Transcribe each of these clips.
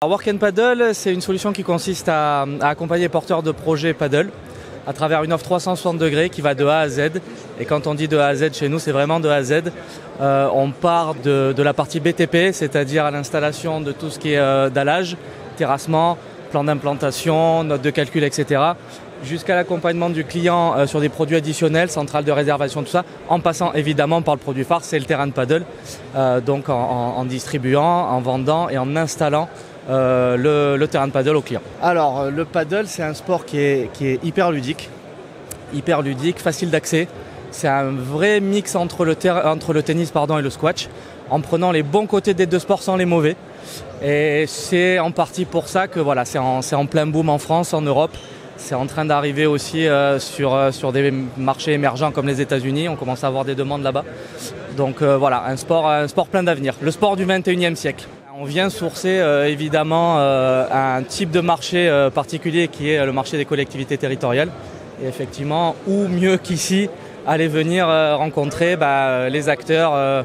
Alors, Work and Paddle, c'est une solution qui consiste à accompagner les porteurs de projets paddle à travers une offre 360 degrés qui va de A à Z. Et quand on dit de A à Z chez nous, c'est vraiment de A à Z. On part de la partie BTP, c'est-à-dire à l'installation de tout ce qui est dallage, terrassement, plan d'implantation, notes de calcul, etc. Jusqu'à l'accompagnement du client sur des produits additionnels, centrale de réservation, tout ça, en passant évidemment par le produit phare, c'est le terrain de paddle. Donc en distribuant, en vendant et en installant le terrain de paddle au client. Alors le paddle, c'est un sport qui est hyper ludique, facile d'accès. C'est un vrai mix entre le tennis et le squash, en prenant les bons côtés des deux sports sans les mauvais. Et c'est en partie pour ça que voilà, c'est en plein boom en France, en Europe. C'est en train d'arriver aussi sur des marchés émergents comme les États-Unis. On commence à avoir des demandes là-bas. Donc voilà, un sport plein d'avenir. Le sport du 21e siècle. On vient sourcer évidemment un type de marché particulier qui est le marché des collectivités territoriales. Et effectivement, où mieux qu'ici, aller venir rencontrer les acteurs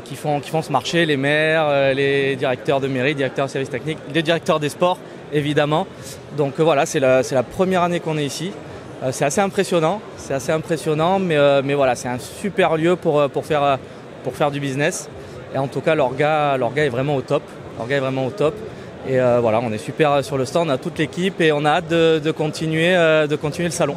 qui font ce marché, les maires, les directeurs de mairie, directeurs de services techniques, les directeurs des sports évidemment. Donc voilà, c'est la première année qu'on est ici. C'est assez impressionnant, mais voilà, c'est un super lieu pour faire du business. Et en tout cas, l'orga est vraiment au top. Et voilà, on est super sur le stand, on a toute l'équipe et on a hâte de continuer le salon.